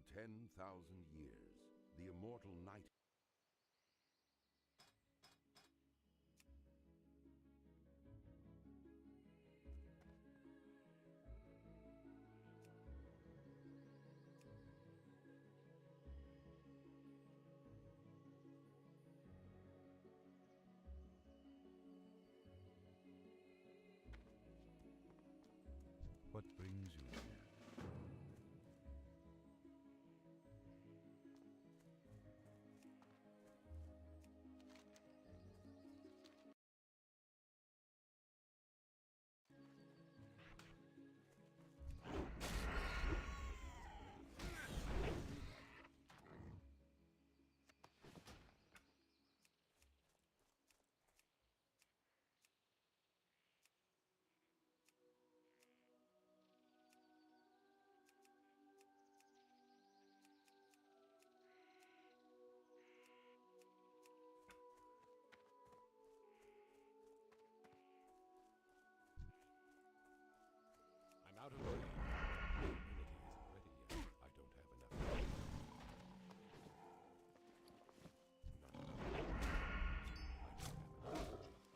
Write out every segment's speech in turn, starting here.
For 10,000 years, the immortal night What brings you here? I'm out of range. My ability isn't ready yet. I don't have enough energy. Not enough energy. I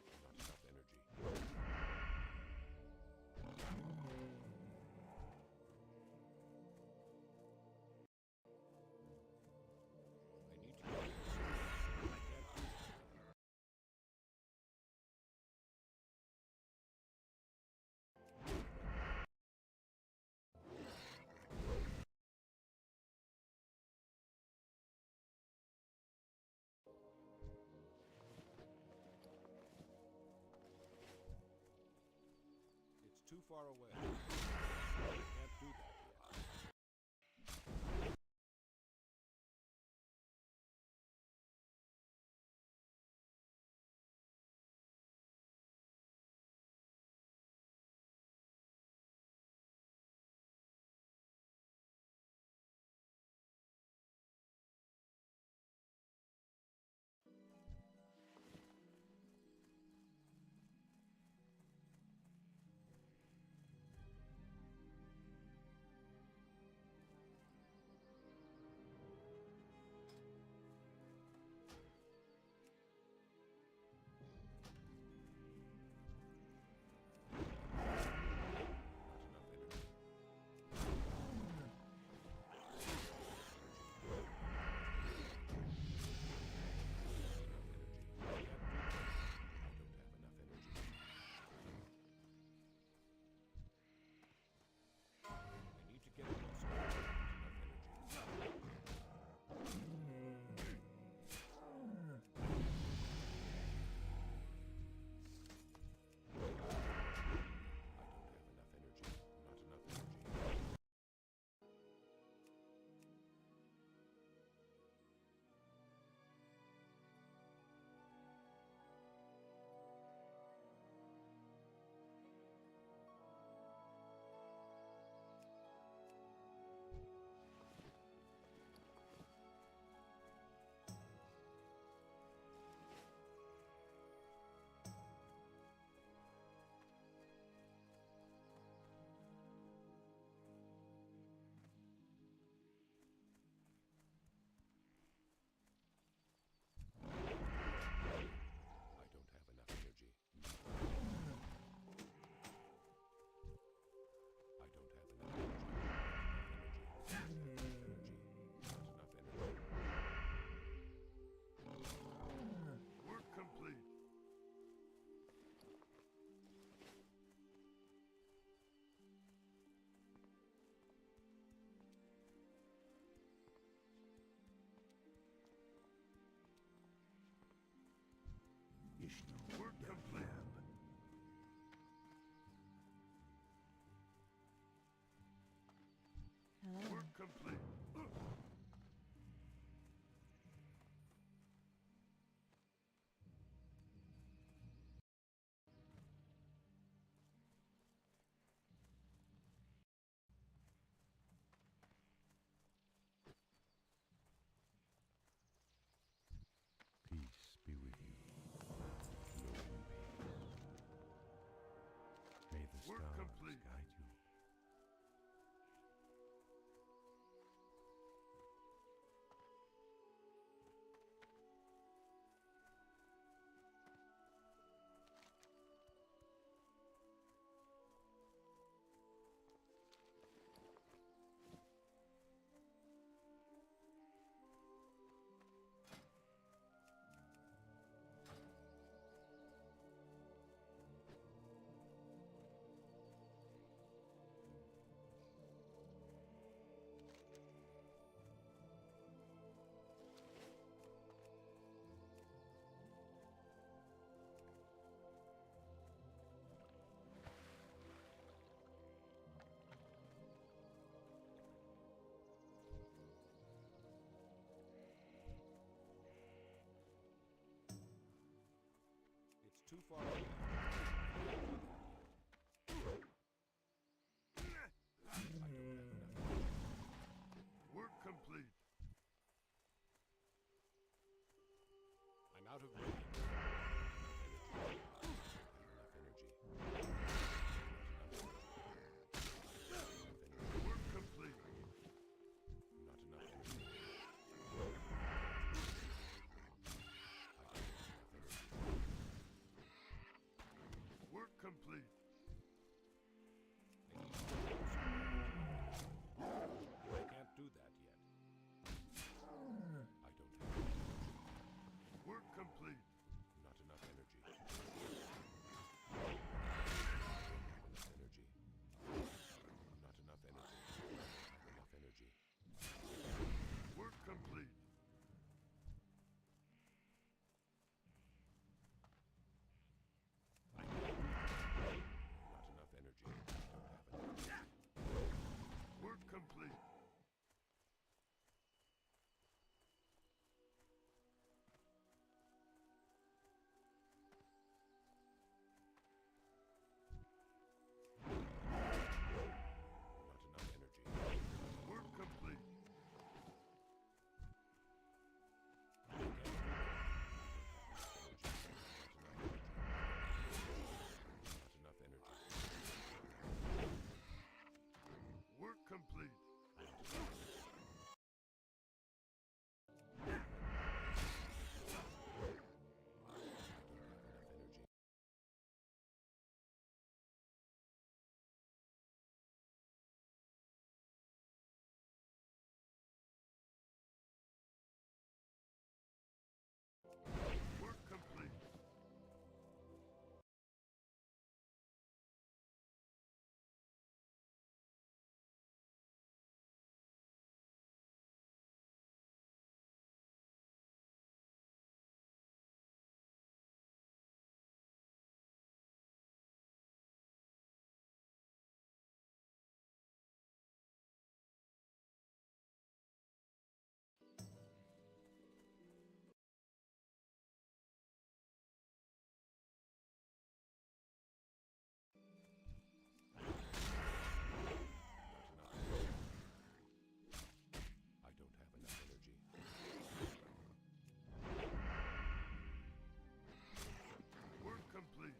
don't have enough energy. Not enough energy. I need to go. I can't do this. It's too far away. I can't do that yet. Work complete. Work complete. Peace be with you. No pain. too far away. I don't have enough. Work complete. I'm out of range. Work complete. Not enough energy. Work complete. I can't do that yet. I don't have enough energy. Work complete. Not enough energy. Enough energy. Not enough energy. Enough energy. Work complete. I can't do that. Not enough energy. Don't have enough. Work complete. Not enough energy. Work complete. I can't do that. Not enough energy. Work complete. Work complete. I don't have enough energy. Work complete. Work complete.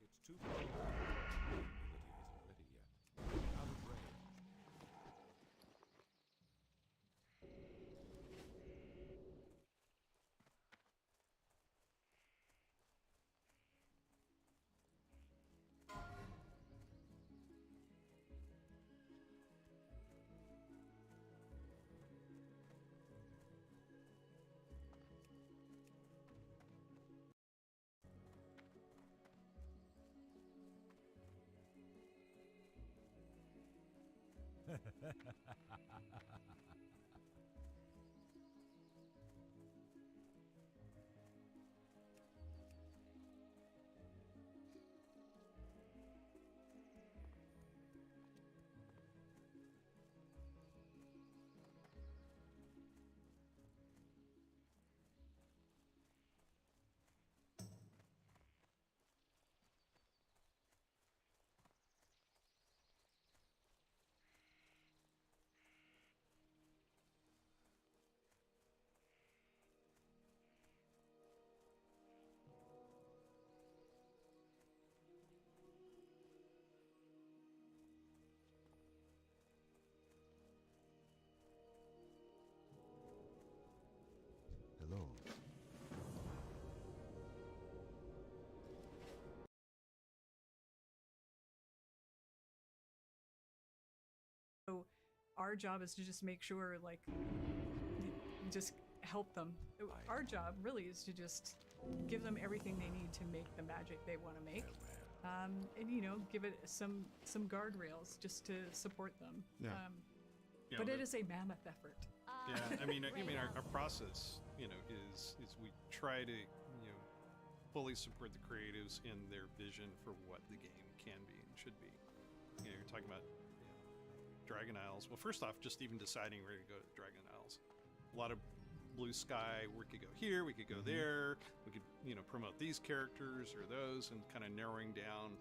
It's too far away. I can't do that yet. I'm out of range. Not enough energy. I don't have enough energy. Not enough. It's too far away. My ability isn't ready yet. I'm out of range. our job is to just make sure, like, just help them. Our job really is to just give them everything they need to make the magic they want to make. And you know, give it some guardrails just to support them. Yeah. You But know, it is a mammoth effort. Yeah, I mean, our process, you know, is we try to, you know, fully support the creatives in their vision for what the game can be and should be. You know, you're talking about, you know, Dragon Isles. Well, first off, just even deciding where to go to Dragon Isles. A lot of blue sky. We could go here. We could go there. We could, you know, promote these characters or those, and kind of narrowing down.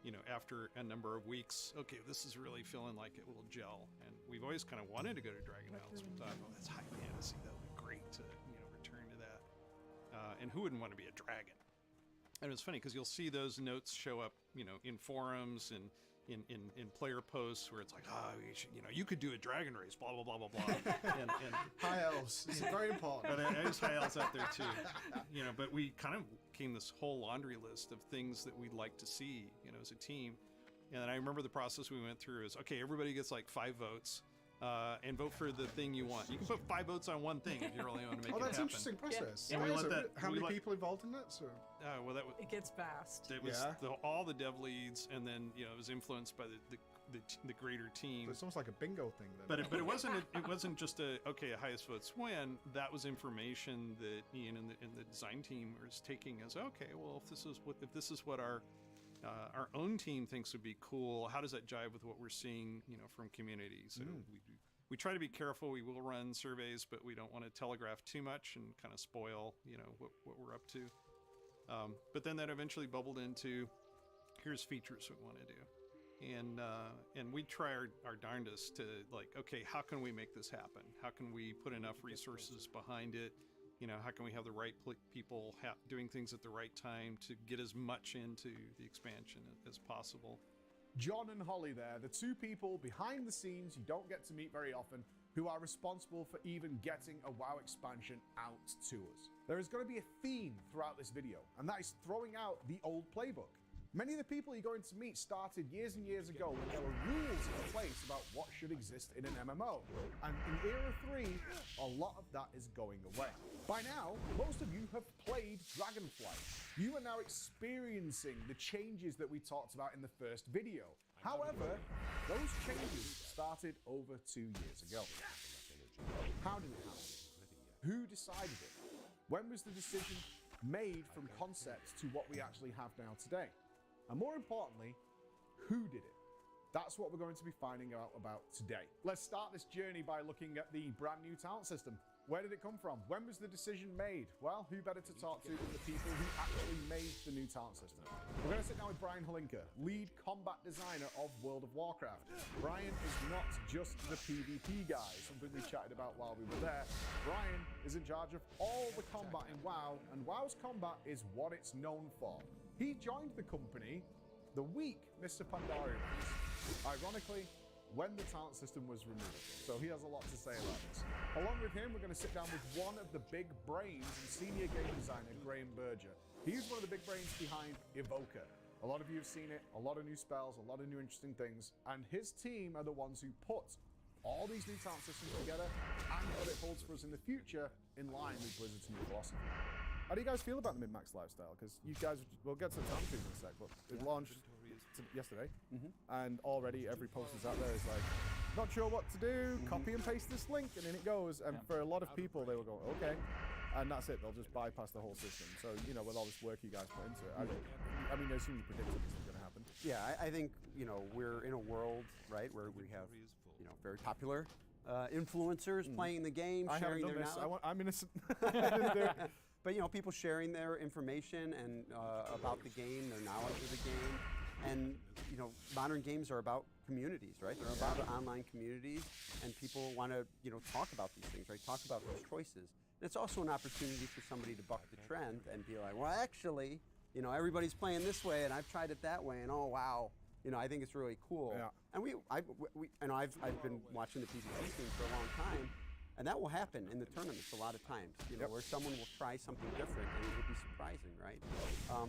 You know, after a number of weeks, okay, this is really feeling like it will gel. And we've always kind of wanted to go to Dragon Isles. We thought, well, that's high fantasy. That would be great to, you know, return to that. And who wouldn't want to be a dragon? And it's funny because you'll see those notes show up, you know, in forums and in player posts where it's like, you should, you know, you could do a dragon race, blah, blah, blah, blah, blah. and High elves. It's very important. but there's high elves out there too, you know. But we kind of came this whole laundry list of things that we'd like to see, you know, as a team. And I remember the process we went through is, okay, everybody gets like 5 votes, and vote for the thing you want. You can put 5 votes on one thing if you really want to make it That's happen. an interesting process. And we Why let is it? that- How we many let- people involved in that? So Well, that was It gets vast. it was Yeah. all the dev leads, and then, you know, it was influenced by the greater team. it's almost like a bingo thing. Then. But it wasn't just a highest votes win. That was information that Ian and the design team was taking as, okay, well, if this is what our own team thinks would be cool, how does that jive with what we're seeing, you know, from community? So we try to be careful. We will run surveys, but we don't want to telegraph too much and kind of spoil, you know, what we're up to. But then that eventually bubbled into, here's features we want to do. And we try our darndest to, like, okay, how can we make this happen? How can we put enough resources behind it? You know, how can we have the right people doing things at the right time to get as much into the expansion as possible? John and Holly there, the 2 people behind the scenes you don't get to meet very often, who are responsible for even getting a WoW expansion out to us. There is going to be a theme throughout this video, and that is throwing out the old playbook. Many of the people you're going to meet started years and years ago when there were rules in place about what should exist in an MMO. And in Era 3, a lot of that is going away. By now, most of you have played Dragonflight. You are now experiencing the changes that we talked about in the first video. However, those changes started over 2 years ago. How did it happen? Who decided it? When was the decision made from concept to what we actually have now today? And more importantly, who did it? That's what we're going to be finding out about today. Let's start this journey by looking at the brand new talent system. Where did it come from? When was the decision made? Well, who better to talk to than the people who actually made the new talent system? We're going to sit down with Brian Holinka, lead combat designer of World of Warcraft. Brian is not just the PvP guy, something we chatted about while we were there. Brian is in charge of all the combat in WoW, and WoW's combat is what it's known for. He joined the company the week Mr. Pandaria released. Ironically, when the talent system was removed. So he has a lot to say about this. Along with him, we're going to sit down with one of the big brains and senior game designer, Graham Berger. He's one of the big brains behind Evoker. A lot of you have seen it, a lot of new spells, a lot of new interesting things, and his team are the ones who put all these new talent systems together and what it holds for us in the future in line with Blizzard's new philosophy. How do you guys feel about the min-max lifestyle? Because you guys, we'll get to the talent trees in a sec, but it launched yesterday, and already every post is out there is like, not sure what to do, copy and paste this link, and in it goes. And for a lot of people, they will go, okay, and that's it. They'll just bypass the whole system. So, you know, with all this work you guys put into it, I mean, I assume you predicted this was going to happen. Yeah, I think, you know, we're in a world, right, where we have, you know, very popular influencers playing the game, I haven't sharing done their this. knowledge. I'm innocent. I didn't do it. But, you know, people sharing their information and about the game, their knowledge of the game. And, you know, modern games are about communities, right? They're about online communities, and people want to, you know, talk about these things, right? Talk about these choices. And it's also an opportunity for somebody to buck the trend and be like, well, actually, you know, everybody's playing this way, and I've tried it that way, and oh, wow. You know, I think it's really cool. Yeah. And I've been watching the PvP scene for a long time, and that will happen in the tournaments a lot of times, you know, where someone will try something different and it will be surprising, right?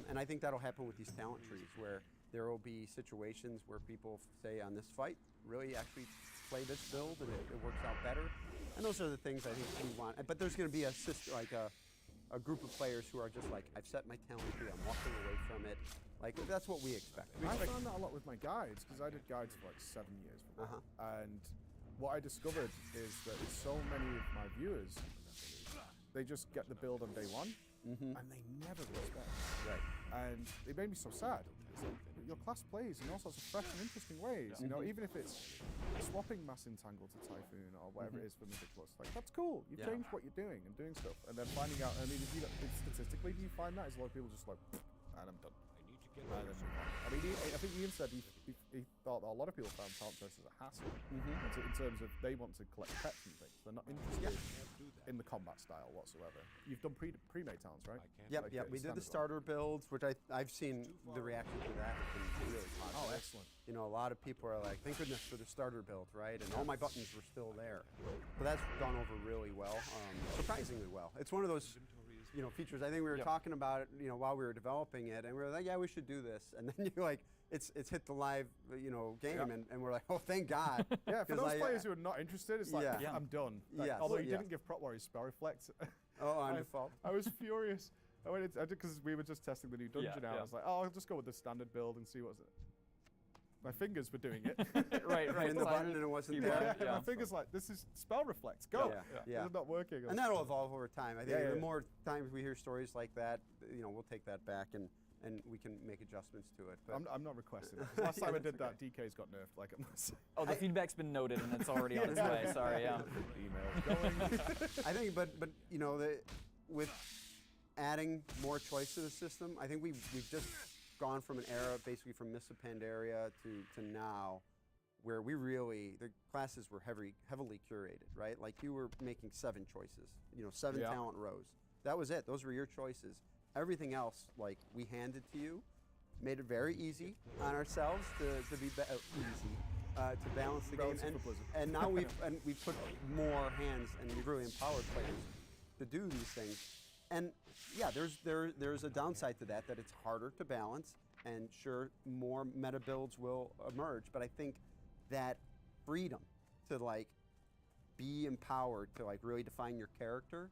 And I think that'll happen with these talent trees, where there will be situations where people say on this fight, really actually play this build and it works out better. And those are the things I think we want. But there's going to be a group of players who are just like, I've set my talent here, I'm walking away from it. Like, that's what we expect. I found that a lot with my guides, because I did guides for like 7 years. And what I discovered is that so many of my viewers, they just get the build on day one, and they never respect. Right. And it made me so sad. It's like, your class plays in all sorts of fresh and interesting ways. You know, even if it's swapping Mass Entangle to Typhoon or whatever it is for Mythic Plus, like that's cool. You've changed what you're doing and doing stuff, and then finding out. I mean, statistically, do you find that is a lot of people just like, and I'm done. I mean, I think Ian said he thought that a lot of people found talent choices a hassle in terms of they want to collect pets and things. They're not interested in the combat style whatsoever. You've done pre-made talents, right? Yep, yep. We did the starter builds, which I've seen the reaction to that has been really positive. Oh, excellent. You know, a lot of people are like, thank goodness for the starter build, right? And all my buttons were still there. So that's gone over really well, surprisingly well. It's one of those, you know, features. I think we were talking about it, you know, while we were developing it, and we were like, yeah, we should do this. And then you're like, it's hit the live, you know, game, and we're like, oh, thank God. Yeah, for those players who are not interested, it's like, I'm done. Like, although you didn't give Prop Warriors spell reflect. On default. I was furious. I did because we were just testing the new dungeon out. I was like, oh, I'll just go with the standard build and see what's it. My fingers were doing it. right. And the button and it wasn't there. My fingers like, this is spell reflect. Go. This is not working. And that'll evolve over time. I think the more times we hear stories like that, you know, we'll take that back and we can make adjustments to it. But I'm not requesting it. Last time I did that, DK's got nerfed. Like, I'm not saying. Oh, the feedback's been noted and it's already on its way. Sorry, Emails going. I think, but you know, with adding more choice to the system, I think we've just gone from an era, basically from Mists of Pandaria to now, where the classes were heavily curated, right? Like you were making 7 choices, you know, 7 talent rows. That was it. Those were your choices. Everything else, like we handed to you, made it very easy on ourselves to be to balance the game. And now we put more hands, and we've really empowered players to do these things. And yeah, there's a downside to that it's harder to balance, and sure, more meta builds will emerge. But I think that freedom to like be empowered to like really define your character,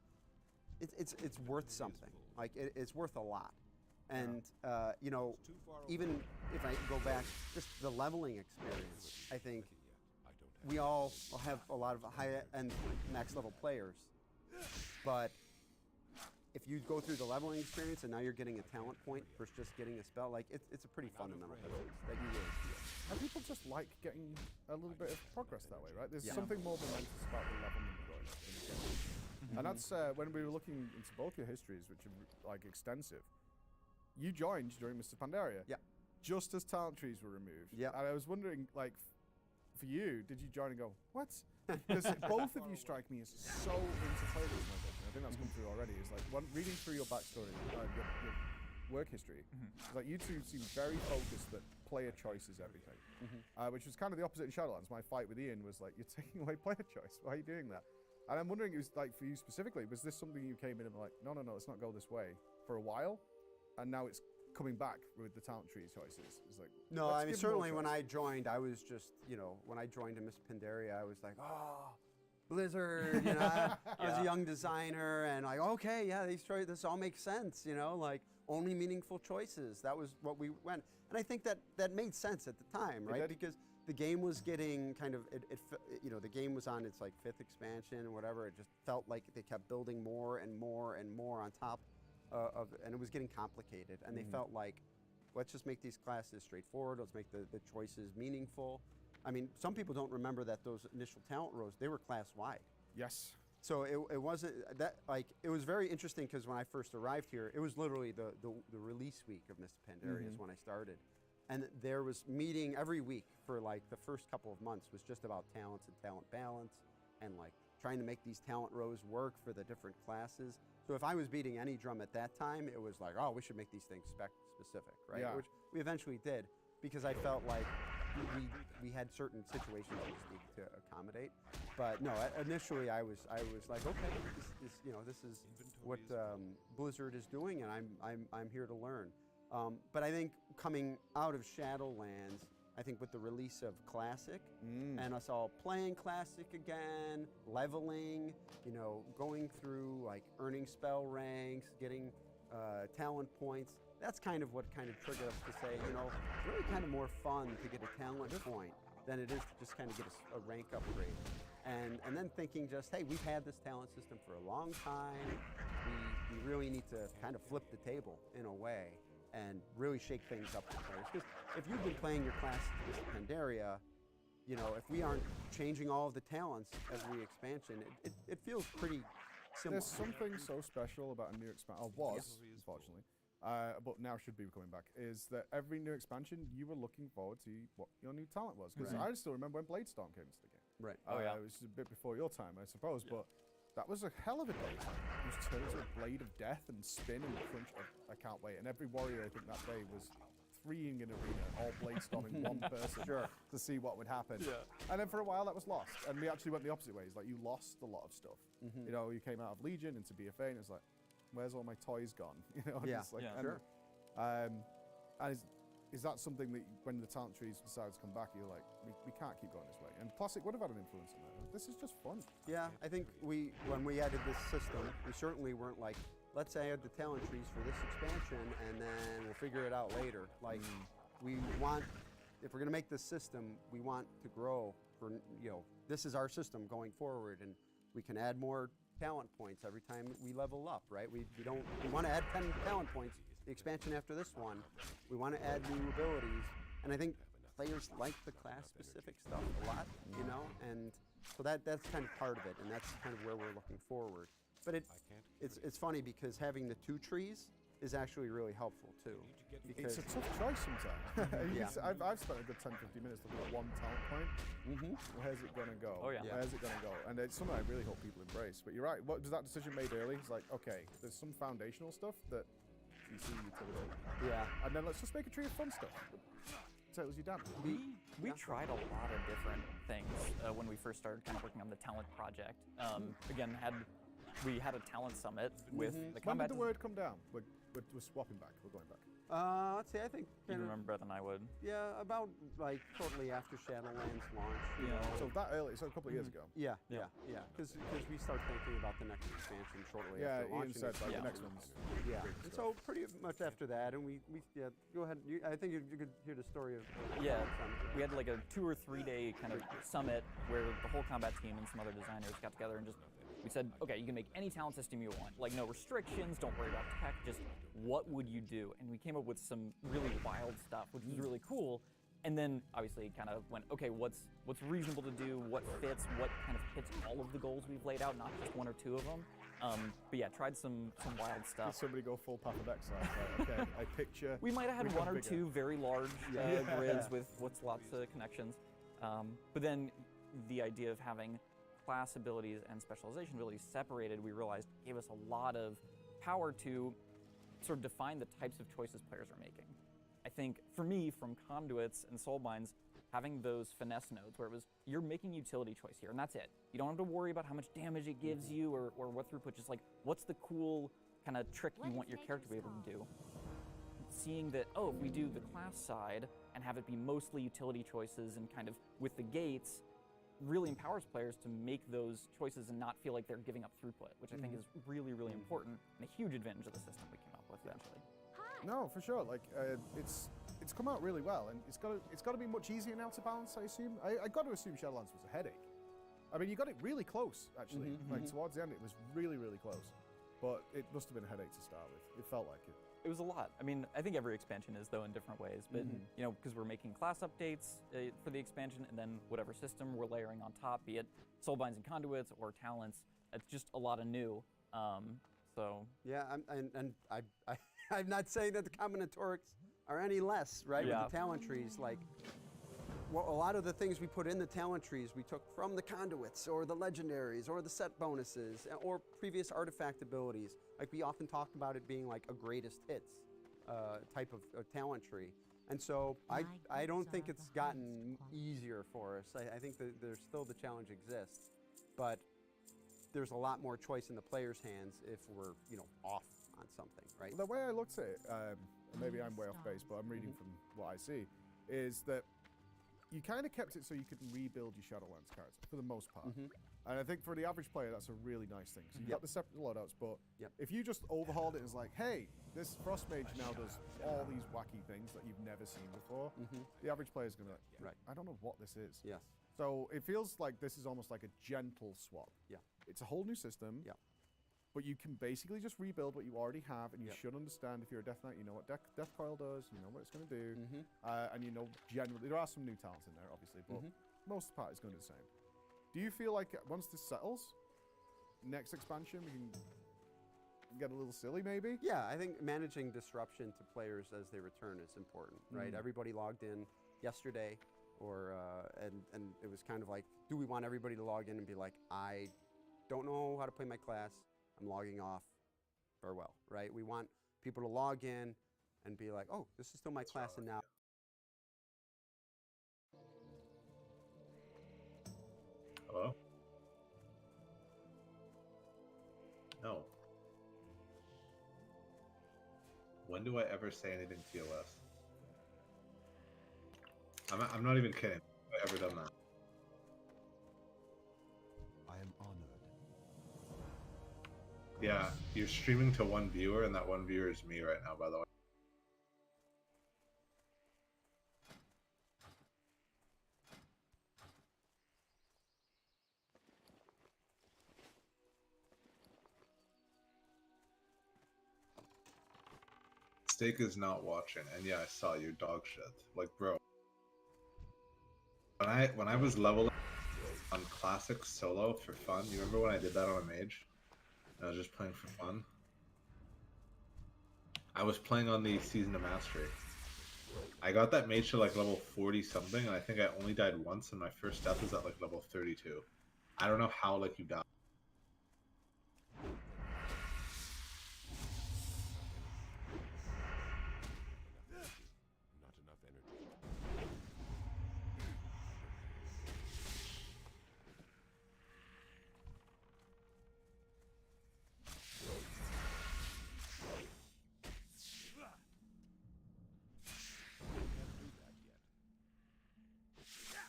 it's worth something. Like it's worth a lot. And you know, even if I go back, just the leveling experience, I think we all have a lot of high-end max level players, but if you go through the leveling experience and now you're getting a talent point versus just getting a spell, like it's a pretty fundamental difference that you really feel. And people just like getting a little bit of progress that way, right? There's something more momentous about the leveling going on in the game. And that's when we were looking into both your histories, which are like extensive. You joined during Mr. Pandaria. Yeah. Just as talent trees were removed. Yeah. And I was wondering, like, for you, did you join and go, what? Because both of you strike me as so into players. I think that's come through already. It's like reading through your backstory, your work history. It's like you two seem very focused that player choice is everything, which was kind of the opposite in Shadowlands. My fight with Ian was like, you're taking away player choice. Why are you doing that? And I'm wondering, it was like for you specifically, was this something you came in and were like, no, let's not go this way for a while, and now it's coming back with the talent tree choices? It's like, no, I mean, certainly when I joined, I was just, you know, when I joined in Miss Pandaria, I was like, oh, Blizzard, you know, I was a young designer, and like, okay, yeah, this all makes sense, you know, like only meaningful choices. That was what we went, and I think that made sense at the time, right? Because the game was getting kind of, you know, the game was on its like 5th expansion or whatever. It just felt like they kept building more and more and more on top of it, and it was getting complicated. And they felt like, let's just make these classes straightforward. Let's make the choices meaningful. I mean, some people don't remember that those initial talent rows, they were class-wide. Yes. So it wasn't that, like, it was very interesting because when I first arrived here, it was literally the release week of Mr. Pandaria is when I started. And there was meeting every week for like the first couple of months was just about talents and talent balance and like trying to make these talent rows work for the different classes. So if I was beating any drum at that time, it was like, oh, we should make these things spec specific, right? Yeah. Which we eventually did because I felt like we had certain situations we just needed to accommodate. But no, initially I was like, okay, this is what Blizzard is doing, and I'm here to learn. But I think coming out of Shadowlands, I think with the release of Classic and us all playing Classic again, leveling, you know, going through like earning spell ranks, getting talent points, that's kind of what kind of triggered us to say, you know, it's really kind of more fun to get a talent point than it is to just kind of get a rank upgrade. And then thinking just, hey, we've had this talent system for a long time. We really need to kind of flip the table in a way and really shake things up for players. Because if you've been playing your class as Pandaria, you know, if we aren't changing all of the talents every expansion, it feels pretty similar. There's something so special about a new expansion, or was, unfortunately, but now should be coming back, is that every new expansion, you were looking forward to what your new talent was. Because I still remember when Bladestorm came into the game. Right. It was a bit before your time, I suppose, but that was a hell of a day. It was turned into a blade of death and spin and crunch. I can't wait. And every warrior, I think, that day was freeing an arena, all Bladestorming one person to see what would happen. And then for a while, that was lost. And we actually went the opposite ways. Like, you lost a lot of stuff. You know, you came out of Legion into BFA, and it's like, where's all my toys gone? You know, just like, and is that something that when the talent trees decide to come back, you're like, we can't keep going this way? And Classic would have had an influence on that. This is just fun. Yeah, I think when we added this system, we certainly weren't like, let's add the talent trees for this expansion and then we'll figure it out later. Like, we want, if we're gonna make this system, we want to grow for, you know, this is our system going forward, and we can add more talent points every time we level up, right? We want to add 10 talent points. The expansion after this one, we want to add new abilities, and I think players like the class-specific stuff a lot, you know, and so that's kind of part of it, and that's kind of where we're looking forward. But it's funny because having the 2 trees is actually really helpful too. It's a tough choice sometimes. I've spent a good 10-15 minutes looking at one talent point. Where's it gonna go? Where's it gonna go? And it's something I really hope people embrace. But you're right. What was that decision made early? It's like, okay, there's some foundational stuff that you see utility. And then let's just make a tree of fun stuff. So it was your dad. We tried a lot of different things when we first started kind of working on the talent project. Again, we had a talent summit with the combat. When did the word come down? We're swapping back. We're going back. Let's see, I think... You remember better than I would. Yeah, about like shortly after Shadowlands launch. You know. So that early, so a couple of years ago. Yeah. Because we start thinking about the next expansion shortly after launching. Ian said like, the next one's and so pretty much after that, and we go ahead. I think you could hear the story of... we had like a 2 or 3 day kind of summit where the whole combat team and some other designers got together and just... We said, okay, you can make any talent system you want. Like, no restrictions, don't worry about tech, just what would you do? And we came up with some really wild stuff, which was really cool. And then, obviously, kind of went, okay, what's reasonable to do, what fits, what kind of hits all of the goals we've laid out, not just 1 or 2 of them. But yeah, tried some wild stuff. Did somebody go full Path of Exile? Okay, I picture... We might have had 1 or 2 very large grids with lots of connections. But then the idea of having class abilities and specialization abilities separated, we realized gave us a lot of power to sort of define the types of choices players are making. I think for me, from Conduits and Soulbinds, having those finesse nodes where it was, you're making utility choice here, and that's it. You don't have to worry about how much damage it gives you or what throughput, just like, what's the cool kind of trick you want your character to be able to do? Seeing that, oh, if we do the class side and have it be mostly utility choices and kind of with the gates, really empowers players to make those choices and not feel like they're giving up throughput, which I think is really, really important and a huge advantage of the system we came up with eventually. No, for sure. Like it's come out really well, and it's got to be much easier now to balance. I assume. I got to assume Shadowlands was a headache. I mean, you got it really close actually. Like towards the end, it was really, really close. But it must have been a headache to start with. It felt like it. It was a lot. I mean, I think every expansion is, though, in different ways. But, you know, because we're making class updates for the expansion, and then whatever system we're layering on top, be it Soulbinds and Conduits or Talents, it's just a lot of new. So... Yeah, I'm not saying that the combinatorics are any less, right, with the talent trees. Like, well, a lot of the things we put in the talent trees we took from the Conduits or the legendaries or the set bonuses or previous artifact abilities. Like, we often talked about it being like a greatest hits type of talent tree. And so I don't think it's gotten easier for us. I think that there's still the challenge exists, but there's a lot more choice in the player's hands if we're, you know, off on something, right? The way I looked at it, maybe I'm way off base, but I'm reading from what I see, is that you kind of kept it so you could rebuild your Shadowlands character for the most part. Mhm. And I think for the average player, that's a really nice thing. So you've got the separate loadouts, but Yep. if you just overhauled it as like, hey, this Frost Mage now does all these wacky things that you've never seen before, the average player is going to be like, Right. I don't know what this is. Yes. So it feels like this is almost like a gentle swap. Yeah. It's a whole new system. Yeah. But you can basically just rebuild what you already have, and you Yep. should understand if you're a Death Knight, you know what Death Coil does, you know what it's going to do, Mhm. and you know generally there are some new talents in there, obviously, but most of the part is going to do the same. Do you feel like once this settles, next expansion we can get a little silly, maybe? Yeah, I think managing disruption to players as they return is important, right? Everybody logged in yesterday, or and it was kind of like, do we want everybody to log in and be like, I don't know how to play my class, I'm logging off, farewell, right? We want people to log in and be like, oh, this is still my class, and now. Hello? No. When do I ever say anything TOS? I'm not even kidding. Have I ever done that? I am honored. Yeah, you're streaming to one viewer, and that one viewer is me right now, by the way. Steak is not watching, and yeah, I saw you dog shit. Like, bro. When I was leveling on classic solo for fun, you remember when I did that on a mage? And I was just playing for fun. I was playing on the Season of Mastery. I got that mage to like level 40 something, and I think I only died once, and my first death was at like level 32. I don't know how like you died. Not enough energy. Can't do that yet.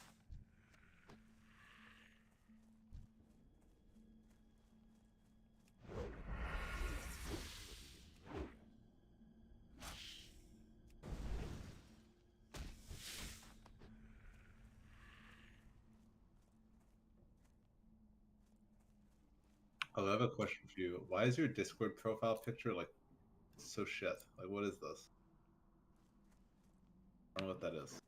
I have a question for you. Why is your Discord profile picture like so shit? Like, what is this? I don't know what that is.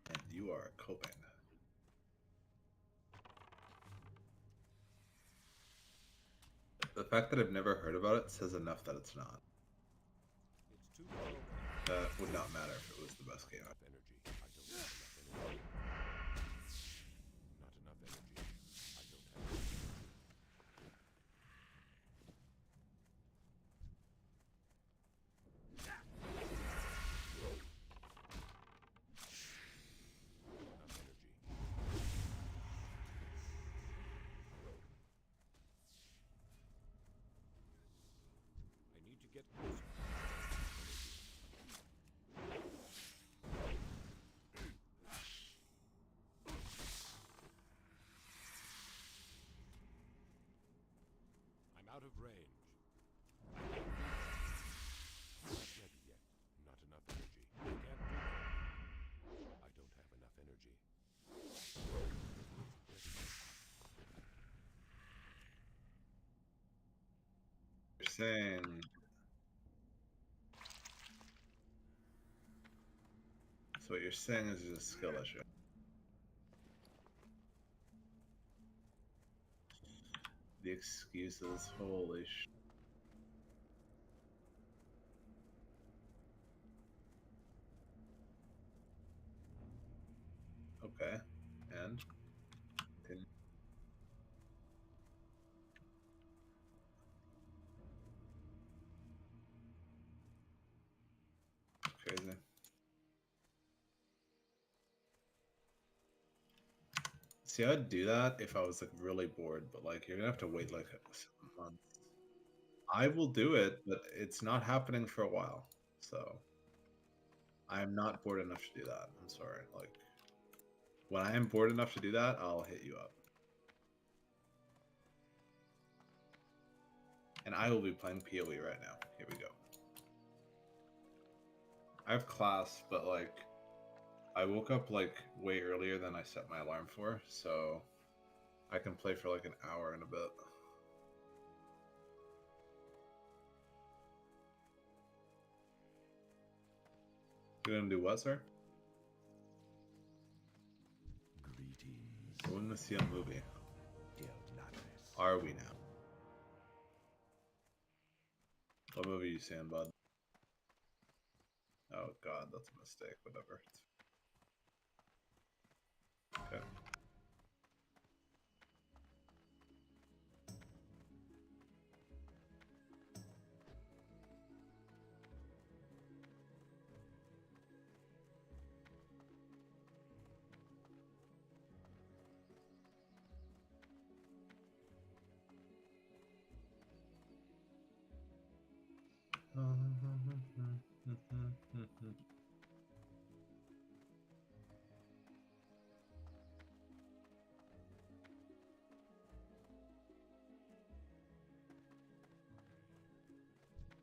And you are coping. The fact that I've never heard about it says enough that it's not. It's too far away. That would not matter if it was the best game. Enough energy. I don't have enough energy. Not enough energy. I don't have enough energy. Enough energy. I need to get closer. I'm out of range. I can't do that. Not ready yet. Not enough energy. I can't do that. I don't have enough energy. You're saying so what you're saying is there's a skill issue. The excuses, holy sh. Okay, and continue. Crazy. See, I'd do that if I was like really bored, but like you're gonna have to wait like a month. I will do it, but it's not happening for a while. So I'm not bored enough to do that. I'm sorry. Like when I am bored enough to do that, I'll hit you up. And I will be playing PoE right now. Here we go. I have class, but like I woke up like way earlier than I set my alarm for, so I can play for like an hour and a bit. You're gonna do what, sir? Greetings, Going to see a movie. dear Gladys. Are we now? What movie are you seeing, bud? Oh god, that's a mistake. Whatever. Okay.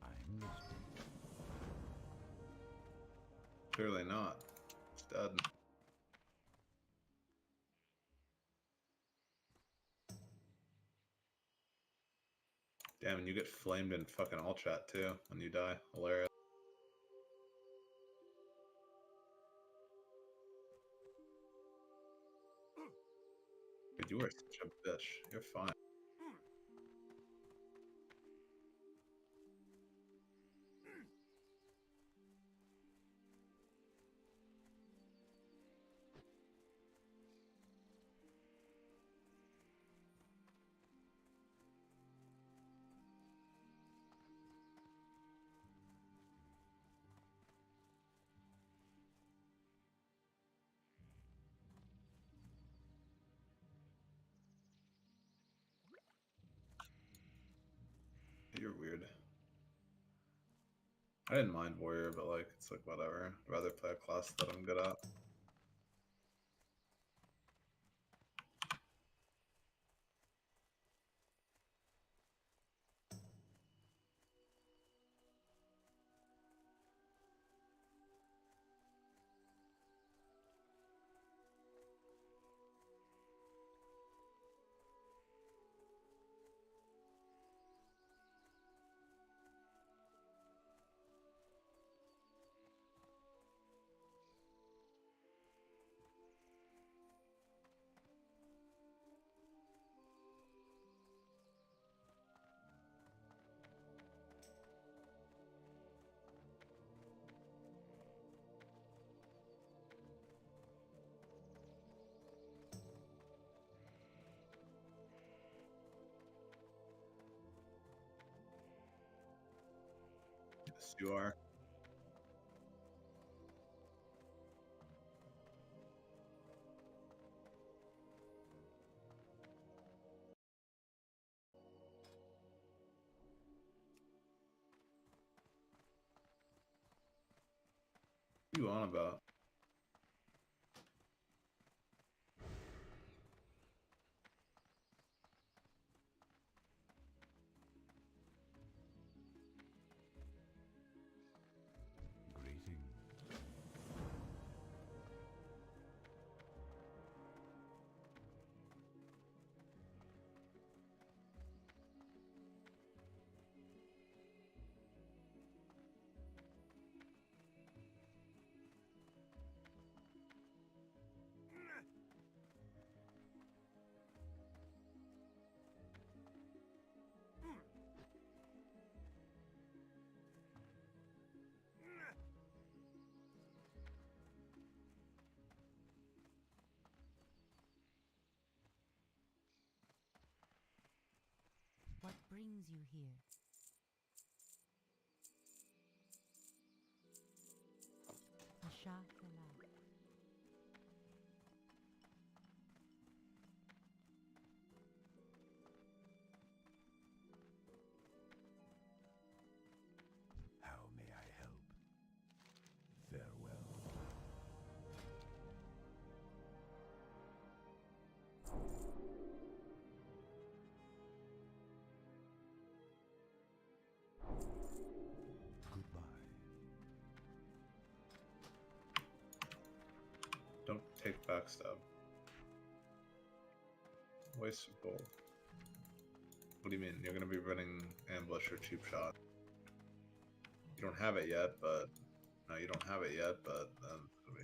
I'm listening. Clearly not. It's dead. Damn, and you get flamed in fucking all chat too when you die. Hilarious. Dude, you are such a bitch. You're fine. You're weird. I didn't mind warrior, but like it's like whatever. I'd rather play a class that I'm good at. Yes, you are. What are you on about? Greetings. What brings you here? Asha Salah. Don't take backstab. Waste of gold. What do you mean? You're gonna be running ambush or cheap shot. You don't have it yet, but no, you don't have it yet, but then it'll be.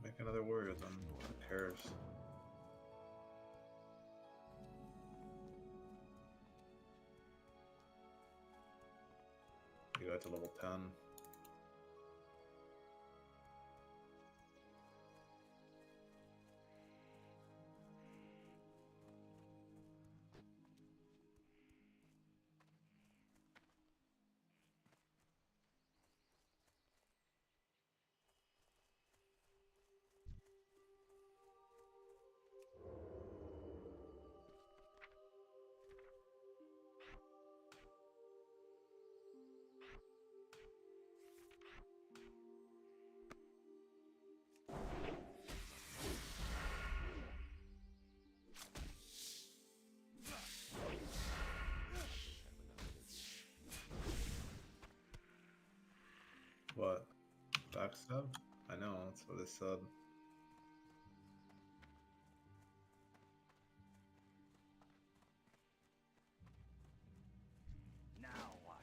Make another warrior then. Who cares? You got to level 10. What? Backstab? I know, that's what it said. Now what?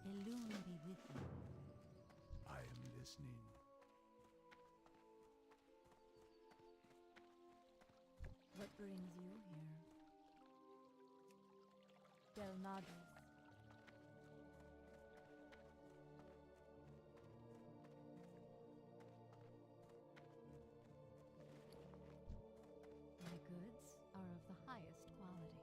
Elune be with you. I am listening. What brings you here? Del Nadres. My goods are of the highest quality.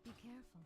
Be careful.